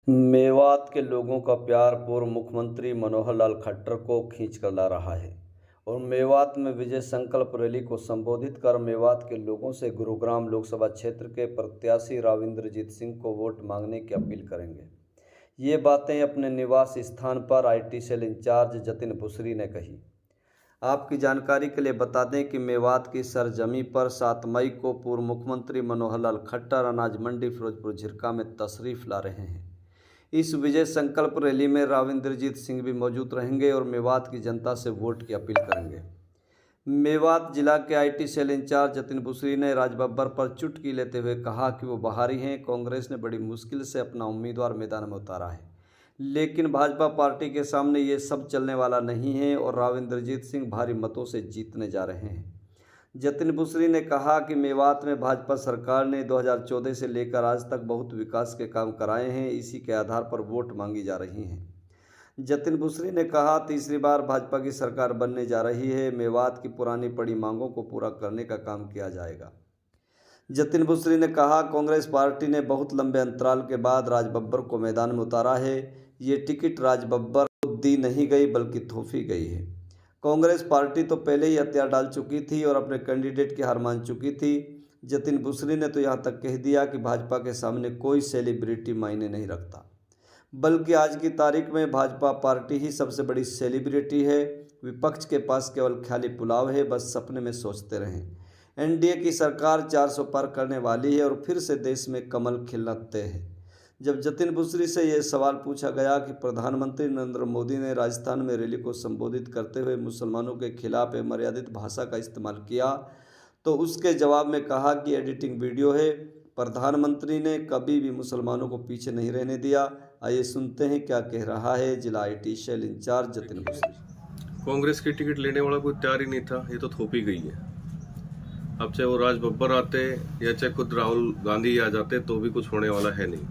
मेवात के लोगों का प्यार पूर्व मुख्यमंत्री मनोहर लाल खट्टर को खींच कर ला रहा है और मेवात में विजय संकल्प रैली को संबोधित कर मेवात के लोगों से गुरुग्राम लोकसभा क्षेत्र के प्रत्याशी राविंद्रजीत सिंह को वोट मांगने की अपील करेंगे। ये बातें अपने निवास स्थान पर आईटी सेल इंचार्ज जतिन बुसरी ने कही। आपकी जानकारी के लिए बता दें कि मेवात की सरजमी पर 7 मई को पूर्व मुख्यमंत्री मनोहर लाल खट्टर अनाज मंडी फिरोजपुर झिरका में तशरीफ ला रहे हैं। इस विजय संकल्प रैली में राविंद्रजीत सिंह भी मौजूद रहेंगे और मेवात की जनता से वोट की अपील करेंगे। मेवात जिला के आईटी सेल इंचार्ज जतिन बुसरी ने राजबब्बर पर चुटकी लेते हुए कहा कि वो बाहरी हैं। कांग्रेस ने बड़ी मुश्किल से अपना उम्मीदवार मैदान में उतारा है, लेकिन भाजपा पार्टी के सामने ये सब चलने वाला नहीं है और राविंद्रजीत सिंह भारी मतों से जीतने जा रहे हैं। जतिन बुसरी ने कहा कि मेवात में भाजपा सरकार ने 2014 से लेकर आज तक बहुत विकास के काम कराए हैं, इसी के आधार पर वोट मांगी जा रही हैं। जतिन बुसरी ने कहा, तीसरी बार भाजपा की सरकार बनने जा रही है। मेवात की पुरानी पड़ी मांगों को पूरा करने का काम किया जाएगा। जतिन बुसरी ने कहा, कांग्रेस पार्टी ने बहुत लंबे अंतराल के बाद राजबब्बर को मैदान में उतारा है। ये टिकट राजबब्बर को दी नहीं गई बल्कि थोपी गई है। कांग्रेस पार्टी तो पहले ही हथियार डाल चुकी थी और अपने कैंडिडेट की हार मान चुकी थी। जतिन बुसरी ने तो यहाँ तक कह दिया कि भाजपा के सामने कोई सेलिब्रिटी मायने नहीं रखता, बल्कि आज की तारीख में भाजपा पार्टी ही सबसे बड़ी सेलिब्रिटी है। विपक्ष के पास केवल ख्याली पुलाव है, बस सपने में सोचते रहें। एनडीए की सरकार 400 पार करने वाली है और फिर से देश में कमल खिलना तय है। जब जतिन बुसरी से यह सवाल पूछा गया कि प्रधानमंत्री नरेंद्र मोदी ने राजस्थान में रैली को संबोधित करते हुए मुसलमानों के खिलाफ मर्यादित भाषा का इस्तेमाल किया, तो उसके जवाब में कहा कि एडिटिंग वीडियो है। प्रधानमंत्री ने कभी भी मुसलमानों को पीछे नहीं रहने दिया। आइए सुनते हैं क्या कह रहा है जिला IT cell incharge Jatin Busri. Congress की टिकट लेने वाला कोई तैयार ही नहीं था, ये तो थोपी गई है। अब चाहे वो राजबब्बर आते या चाहे खुद राहुल गांधी आ जाते तो भी कुछ होने वाला है नहीं।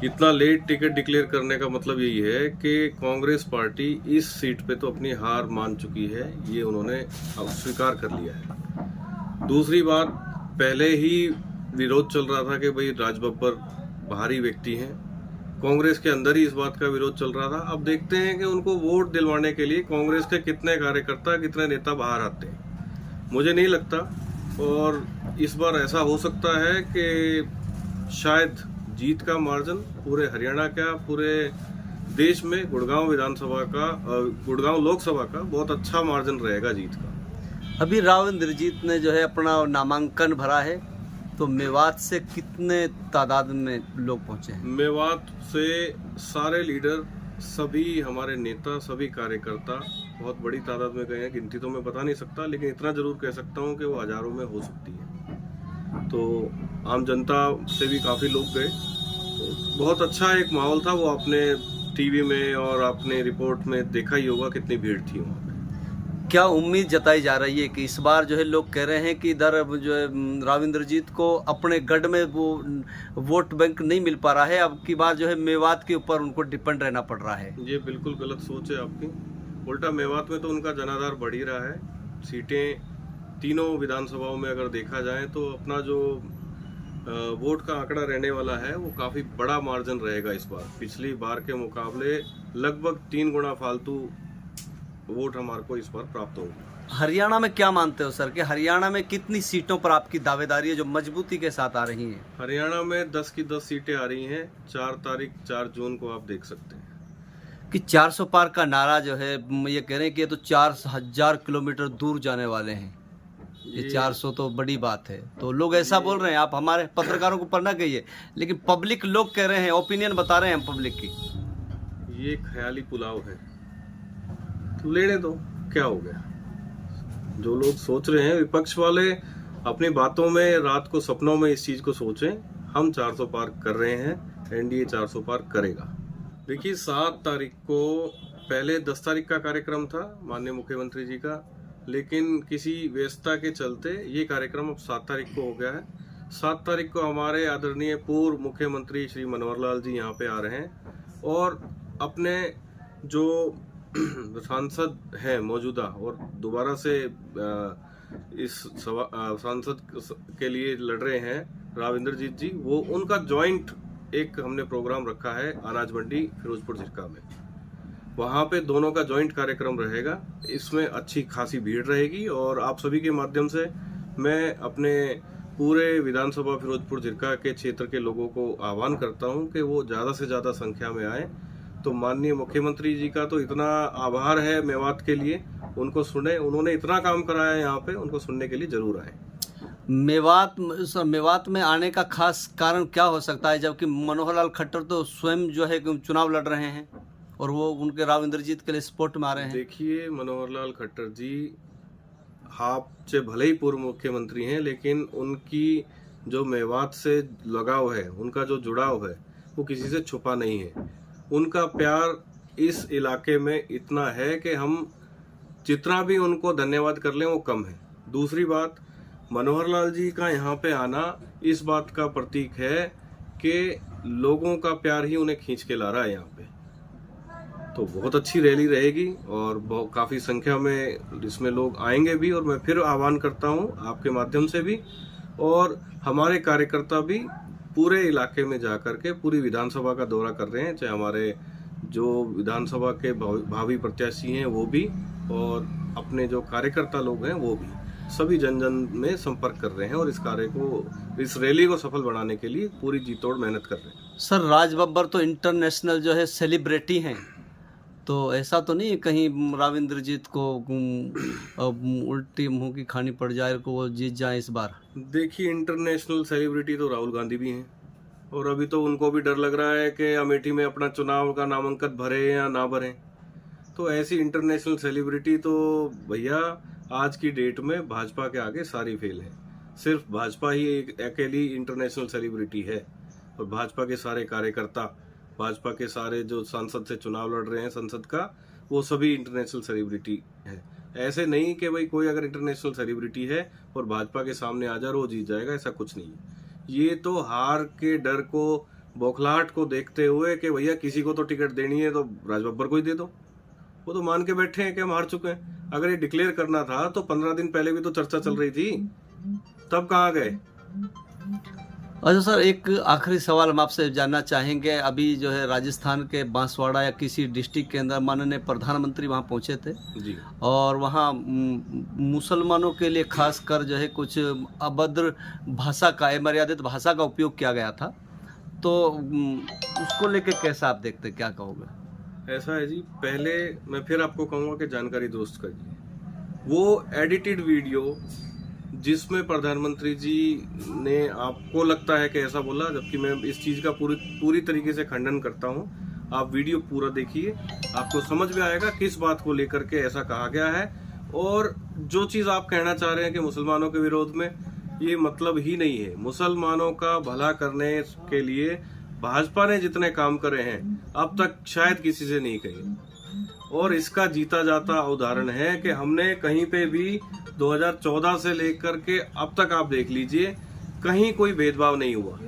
इतना लेट टिकट डिक्लेयर करने का मतलब यही है कि कांग्रेस पार्टी इस सीट पे तो अपनी हार मान चुकी है, ये उन्होंने अब स्वीकार कर लिया है। दूसरी बात, पहले ही विरोध चल रहा था कि भाई राजबब्बर बाहरी व्यक्ति हैं। कांग्रेस के अंदर ही इस बात का विरोध चल रहा था। अब देखते हैं कि उनको वोट दिलवाने के लिए कांग्रेस के कितने कार्यकर्ता, कितने नेता बाहर आते हैं। मुझे नहीं लगता, और इस बार ऐसा हो सकता है कि शायद जीत का मार्जिन पूरे हरियाणा का, पूरे देश में गुड़गांव लोकसभा का बहुत अच्छा मार्जिन रहेगा जीत का। अभी राविंद्रजीत ने जो है अपना नामांकन भरा है, तो मेवात से कितने तादाद में लोग पहुंचे हैं? मेवात से सारे लीडर, सभी हमारे नेता, सभी कार्यकर्ता बहुत बड़ी तादाद में गए हैं। गिनती तो मैं बता नहीं सकता, लेकिन इतना जरूर कह सकता हूं कि वो हजारों में हो सकती है। तो आम जनता से भी काफी लोग गए। तो बहुत अच्छा एक माहौल था। वो आपने टीवी में और आपने रिपोर्ट में देखा ही होगा कितनी भीड़ थी वहाँ पे। क्या उम्मीद जताई जा रही है कि इस बार जो है लोग कह रहे हैं कि इधर जो है राविंद्रजीत को अपने गढ़ में वो वोट बैंक नहीं मिल पा रहा है, अब की बार जो है मेवात के ऊपर उनको डिपेंड रहना पड़ रहा है। ये बिल्कुल गलत सोच है आपकी। उल्टा मेवात में तो उनका जनाधार बढ़ ही रहा है। सीटें तीनों विधानसभाओं में अगर देखा जाए तो अपना जो वोट का आंकड़ा रहने वाला है वो काफी बड़ा मार्जिन रहेगा इस बार। पिछली बार के मुकाबले लगभग 3 गुना फालतू वोट हमारे को इस बार प्राप्त होगा। हरियाणा में क्या मानते हो सर कि हरियाणा में कितनी सीटों पर आपकी दावेदारी है जो मजबूती के साथ आ रही हैं? हरियाणा में 10 की 10 सीटें आ रही हैं। 4 जून को आप देख सकते हैं कि 400 पार का नारा जो है ये कह रहे हैं कि ये तो 4000 किलोमीटर दूर जाने वाले हैं। ये 400 तो बड़ी बात है, तो लोग ऐसा बोल रहे हैं। आप हमारे पत्रकारों को पढ़ना कहिए, लेकिन पब्लिक लोग कह रहे हैं, ओपिनियन बता रहे हैं पब्लिक की। ये ख्याली पुलाव है, तो लेने दो, क्या हो गया। जो लोग सोच रहे हैं विपक्ष वाले अपनी बातों में, रात को सपनों में इस चीज को सोचें। हम 400 पार कर रहे हैं, एनडीए 400 पार करेगा। देखिए 7 तारीख को, पहले 10 तारीख का कार्यक्रम था माननीय मुख्यमंत्री जी का, लेकिन किसी व्यस्तता के चलते ये कार्यक्रम अब 7 तारीख को हो गया है। 7 तारीख को हमारे आदरणीय पूर्व मुख्यमंत्री श्री मनोहर लाल जी यहाँ पे आ रहे हैं और अपने जो सांसद हैं मौजूदा और दोबारा से इस सांसद के लिए लड़ रहे हैं राविंद्रजीत जी, वो उनका जॉइंट एक हमने प्रोग्राम रखा है अनाज मंडी फिरोजपुर झिरका में। वहाँ पे दोनों का जॉइंट कार्यक्रम रहेगा। इसमें अच्छी खासी भीड़ रहेगी और आप सभी के माध्यम से मैं अपने पूरे विधानसभा फिरोजपुर झिरका के क्षेत्र के लोगों को आह्वान करता हूँ कि वो ज़्यादा से ज़्यादा संख्या में आए। तो माननीय मुख्यमंत्री जी का तो इतना आभार है मेवात के लिए, उनको सुने, उन्होंने इतना काम कराया है यहाँ पे, उनको सुनने के लिए जरूर आए। मेवात में आने का खास कारण क्या हो सकता है, जबकि मनोहर लाल खट्टर तो स्वयं जो है चुनाव लड़ रहे हैं और वो उनके राव इंद्रजीत के लिए सपोर्ट में आ रहे हैं। देखिए, मनोहर लाल खट्टर जी आपसे भले ही पूर्व मुख्यमंत्री हैं, लेकिन उनकी जो मेवात से लगाव है, उनका जो जुड़ाव है, वो किसी से छुपा नहीं है। उनका प्यार इस इलाके में इतना है कि हम जितना भी उनको धन्यवाद कर लें वो कम है। दूसरी बात, मनोहर लाल जी का यहाँ पे आना इस बात का प्रतीक है कि लोगों का प्यार ही उन्हें खींच के ला रहा है यहाँ पे। तो बहुत अच्छी रैली रहेगी और काफ़ी संख्या में इसमें लोग आएंगे भी। और मैं फिर आह्वान करता हूँ आपके माध्यम से भी, और हमारे कार्यकर्ता भी पूरे इलाके में जा कर के पूरी विधानसभा का दौरा कर रहे हैं, चाहे हमारे जो विधानसभा के भावी प्रत्याशी हैं वो भी, और अपने जो कार्यकर्ता लोग हैं वो भी, सभी जन जन में संपर्क कर रहे हैं और इस कार्य को, इस रैली को सफल बनाने के लिए पूरी जी तोड़ मेहनत कर रहे हैं। सर, राज बब्बर तो इंटरनेशनल जो है सेलिब्रिटी हैं, तो ऐसा तो नहीं कहीं राव इंद्रजीत को उल्टी मुंह की खानी पड़ जाए, को वो जीत जाए इस बार? देखिए, इंटरनेशनल सेलिब्रिटी तो राहुल गांधी भी हैं, और अभी तो उनको भी डर लग रहा है कि अमेठी में अपना चुनाव का नामांकन भरे या ना भरे। तो ऐसी इंटरनेशनल सेलिब्रिटी तो भैया आज की डेट में भाजपा के आगे सारी फेल है। सिर्फ भाजपा ही एक अकेली इंटरनेशनल सेलिब्रिटी है, और भाजपा के सारे कार्यकर्ता, भाजपा के सारे जो सांसद से चुनाव लड़ रहे हैं संसद का, वो सभी इंटरनेशनल सेलिब्रिटी है। ऐसे नहीं कि भाई कोई अगर इंटरनेशनल सेलिब्रिटी है और भाजपा के सामने आ जा वो जीत जाएगा, ऐसा कुछ नहीं है। ये तो हार के डर को, बौखलाहट को देखते हुए कि भैया किसी को तो टिकट देनी है तो राज बब्बर को ही दे दो, वो तो मान के बैठे हैं कि हम हार चुके हैं। अगर ये डिक्लेयर करना था तो 15 दिन पहले भी तो चर्चा चल रही थी, तब कहाँ गए? अच्छा सर, एक आखिरी सवाल हम आपसे जानना चाहेंगे। अभी जो है राजस्थान के बांसवाड़ा या किसी डिस्ट्रिक्ट के अंदर माननीय प्रधानमंत्री वहाँ पहुँचे थे जी, और वहाँ मुसलमानों के लिए खासकर जो है कुछ अभद्र भाषा का, अमर्यादित भाषा का उपयोग किया गया था, तो उसको लेके कैसा आप देखते, क्या कहोगे? ऐसा है जी, पहले मैं फिर आपको कहूँगा कि जानकारी दुरुस्त करिए। वो एडिटेड वीडियो जिसमें प्रधानमंत्री जी ने, आपको लगता है कि ऐसा बोला, जबकि मैं इस चीज़ का पूरी तरीके से खंडन करता हूँ। आप वीडियो पूरा देखिए, आपको समझ में आएगा किस बात को लेकर के ऐसा कहा गया है। और जो चीज़ आप कहना चाह रहे हैं कि मुसलमानों के विरोध में, ये मतलब ही नहीं है। मुसलमानों का भला करने के लिए भाजपा ने जितने काम करे हैं अब तक शायद किसी से नहीं कहे, और इसका जीता जाता उदाहरण है कि हमने कहीं पे भी 2014 से लेकर के अब तक आप देख लीजिए, कहीं कोई भेदभाव नहीं हुआ,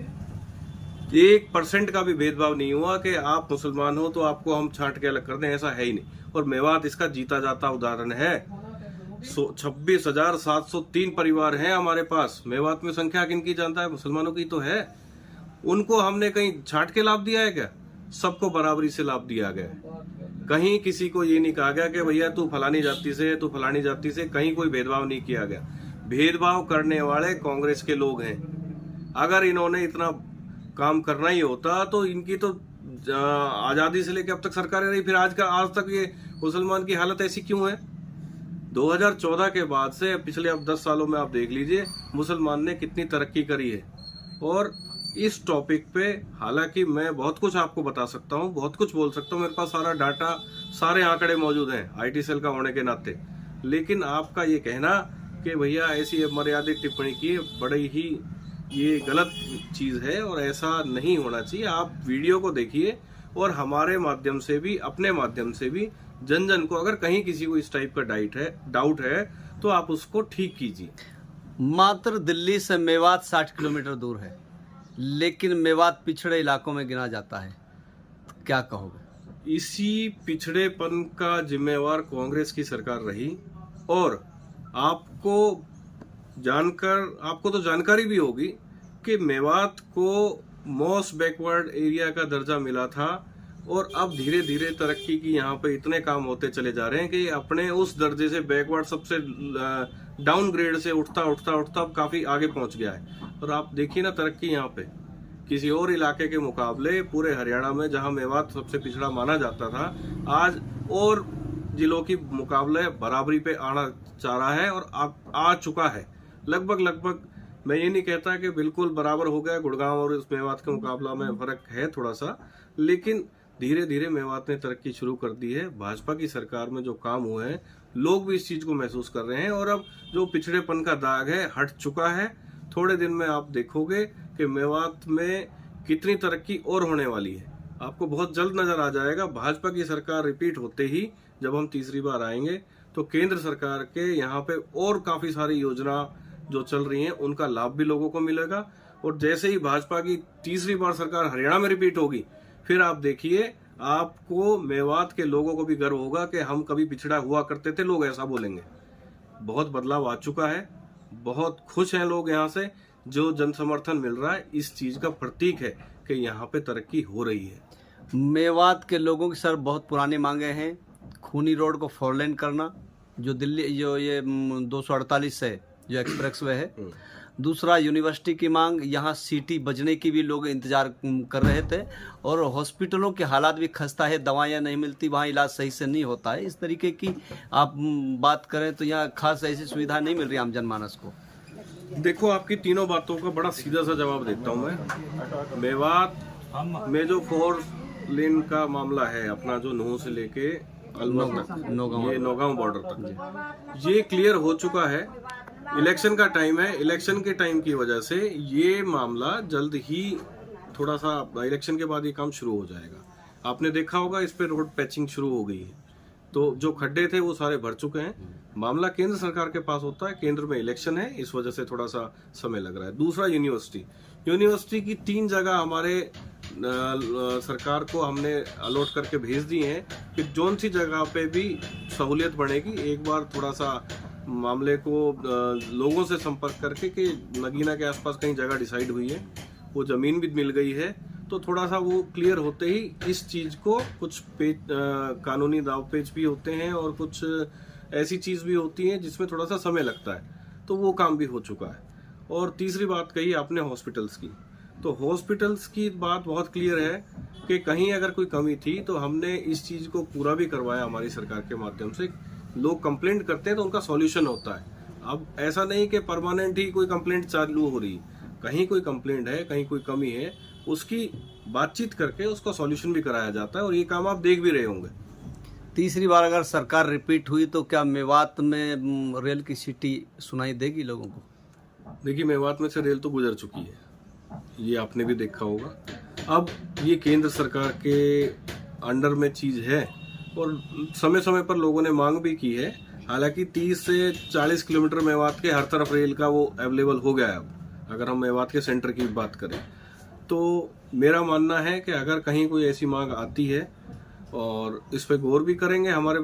1% का भी भेदभाव नहीं हुआ कि आप मुसलमान हो तो आपको हम छांट के अलग कर दें, ऐसा है ही नहीं। और मेवात इसका जीता जाता उदाहरण है। 26,703 परिवार हैं हमारे पास। मेवात में संख्या किनकी जानता है? मुसलमानों की तो है। उनको हमने कहीं छांट के लाभ दिया है क्या? सबको बराबरी से लाभ दिया गया है। कहीं किसी को ये नहीं कहा गया कि भैया तू फलानी जाति से, तू फलानी जाति से, कहीं कोई भेदभाव नहीं किया गया। भेदभाव करने वाले कांग्रेस के लोग हैं। अगर इन्होंने इतना काम करना ही होता तो इनकी तो आजादी से लेकर अब तक सरकारें रही, फिर आज तक ये मुसलमान की हालत ऐसी क्यों है? 2014 के बाद से पिछले अब 10 सालों में आप देख लीजिए मुसलमान ने कितनी तरक्की करी है। और इस टॉपिक पे हालांकि मैं बहुत कुछ आपको बता सकता हूँ, बहुत कुछ बोल सकता हूँ, मेरे पास सारा डाटा, सारे आंकड़े मौजूद हैं आईटी सेल का होने के नाते, लेकिन आपका ये कहना कि भैया ऐसी मर्यादित टिप्पणी की, बड़ी ही ये गलत चीज़ है और ऐसा नहीं होना चाहिए। आप वीडियो को देखिए और हमारे माध्यम से भी, अपने माध्यम से भी जन जन को अगर कहीं किसी को इस टाइप का डाउट है तो आप उसको ठीक कीजिए। मात्र दिल्ली से मेवात 60 किलोमीटर दूर है, लेकिन मेवात पिछड़े इलाकों में गिना जाता है, तो क्या कहोगे? इसी पिछड़ेपन का जिम्मेवार कांग्रेस की सरकार रही। और आपको तो जानकारी भी होगी कि मेवात को मोस्ट बैकवर्ड एरिया का दर्जा मिला था और अब धीरे धीरे तरक्की की यहाँ पे इतने काम होते चले जा रहे हैं कि अपने उस दर्जे से बैकवर्ड सबसे डाउनग्रेड से उठता उठता उठता अब काफी आगे पहुंच गया है। और आप देखिए ना तरक्की यहाँ पे किसी और इलाके के मुकाबले पूरे हरियाणा में जहां मेवात सबसे पिछड़ा माना जाता था, आज और जिलों की मुकाबले बराबरी पे आना चाह रहा है और आ चुका है। लगभग मैं ये नहीं कहता कि बिल्कुल बराबर हो गया, गुड़गांव और इस मेवात के मुकाबला में फर्क है थोड़ा सा, लेकिन धीरे धीरे मेवात ने तरक्की शुरू कर दी है। भाजपा की सरकार में जो काम हुए हैं लोग भी इस चीज को महसूस कर रहे हैं और अब जो पिछड़ेपन का दाग है हट चुका है। थोड़े दिन में आप देखोगे कि मेवात में कितनी तरक्की और होने वाली है, आपको बहुत जल्द नजर आ जाएगा। भाजपा की सरकार रिपीट होते ही जब हम तीसरी बार आएंगे तो केंद्र सरकार के यहाँ पे और काफी सारी योजना जो चल रही हैं उनका लाभ भी लोगों को मिलेगा। और जैसे ही भाजपा की तीसरी बार सरकार हरियाणा में रिपीट होगी, फिर आप देखिए आपको मेवात के लोगों को भी गर्व होगा कि हम कभी पिछड़ा हुआ करते थे, लोग ऐसा बोलेंगे। बहुत बदलाव आ चुका है, बहुत खुश हैं लोग यहाँ से। जो जन समर्थन मिल रहा है इस चीज का प्रतीक है कि यहाँ पे तरक्की हो रही है। मेवात के लोगों की सर बहुत पुरानी मांगे हैं। खूनी रोड को 4 लेन करना, जो दिल्ली जो ये 248 है जो एक्सप्रेस वे है। दूसरा यूनिवर्सिटी की मांग, यहाँ सिटी बजने की भी लोग इंतजार कर रहे थे। और हॉस्पिटलों के हालात भी खस्ता है, दवाइयाँ नहीं मिलती, वहाँ इलाज सही से नहीं होता है। इस तरीके की आप बात करें तो यहाँ खास ऐसी सुविधा नहीं मिल रही आम जनमानस को। देखो आपकी तीनों बातों का बड़ा सीधा सा जवाब देता हूँ मैं। मेवात में जो 4 लेन का मामला है अपना, जो नूह से लेके अलवर तक, ये नौगांव बॉर्डर तक, ये क्लियर हो चुका है। इलेक्शन का टाइम है, इलेक्शन के टाइम की वजह से ये मामला जल्द ही, थोड़ा सा इलेक्शन के बाद ये काम शुरू हो जाएगा। आपने देखा होगा इस पे रोड पैचिंग शुरू हो गई है, तो जो खड्डे थे वो सारे भर चुके हैं। मामला केंद्र सरकार के पास होता है, केंद्र में इलेक्शन है, इस वजह से थोड़ा सा समय लग रहा है। दूसरा यूनिवर्सिटी की 3 जगह हमारे सरकार को हमने अलॉट करके भेज दी हैं कि जोन सी जगह पे भी सहूलियत बढ़ेगी। एक बार थोड़ा सा मामले को लोगों से संपर्क करके कि नगीना के आसपास कहीं जगह डिसाइड हुई है, वो जमीन भी मिल गई है, तो थोड़ा सा वो क्लियर होते ही इस चीज को कुछ कानूनी दाव पेच भी होते हैं और कुछ ऐसी चीज भी होती है जिसमें थोड़ा सा समय लगता है, तो वो काम भी हो चुका है। और तीसरी बात कही आपने हॉस्पिटल्स की, तो हॉस्पिटल्स की बात बहुत क्लियर है कि कहीं अगर कोई कमी थी तो हमने इस चीज को पूरा भी करवाया हमारी सरकार के माध्यम से। लोग कंप्लेंट करते हैं तो उनका सॉल्यूशन होता है। अब ऐसा नहीं कि परमानेंट ही कोई कंप्लेंट चालू हो रही, कहीं कोई कंप्लेंट है, कहीं कोई कमी है, उसकी बातचीत करके उसका सॉल्यूशन भी कराया जाता है और ये काम आप देख भी रहे होंगे। तीसरी बार अगर सरकार रिपीट हुई तो क्या मेवात में रेल की सिटी सुनाई देगी लोगों को? देखिए मेवात में से रेल तो गुजर चुकी है, ये आपने भी देखा होगा। अब ये केंद्र सरकार के अंडर में चीज है और समय समय पर लोगों ने मांग भी की है। हालांकि 30 से 40 किलोमीटर मेवात के हर तरफ रेल का वो अवेलेबल हो गया है। अब अगर हम मेवात के सेंटर की बात करें तो मेरा मानना है कि अगर कहीं कोई ऐसी मांग आती है और इस पे गौर भी करेंगे हमारे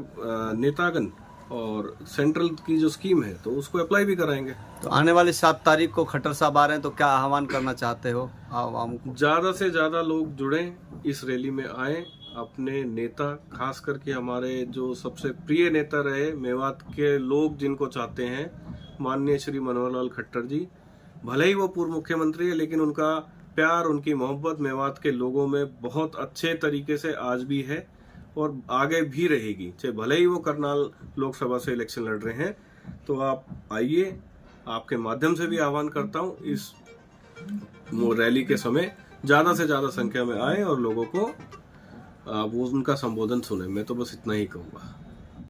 नेतागण, और सेंट्रल की जो स्कीम है तो उसको अप्लाई भी कराएंगे। तो आने वाली 7 तारीख को खट्टर साहब आ रहे हैं, तो क्या आह्वान करना चाहते हो आवाम को? ज्यादा से ज्यादा लोग जुड़ें, इस रैली में आए, अपने नेता, खास करके हमारे जो सबसे प्रिय नेता रहे मेवात के लोग जिनको चाहते हैं, माननीय श्री मनोहर लाल खट्टर जी, भले ही वो पूर्व मुख्यमंत्री है लेकिन उनका प्यार, उनकी मोहब्बत मेवात के लोगों में बहुत अच्छे तरीके से आज भी है और आगे भी रहेगी, चाहे भले ही वो करनाल लोकसभा से इलेक्शन लड़ रहे हैं। तो आप आइए, आपके माध्यम से भी आह्वान करता हूँ इस रैली के समय ज्यादा से ज्यादा संख्या में आए और लोगों को वो उनका संबोधन सुने। मैं तो बस इतना ही कहूँगा।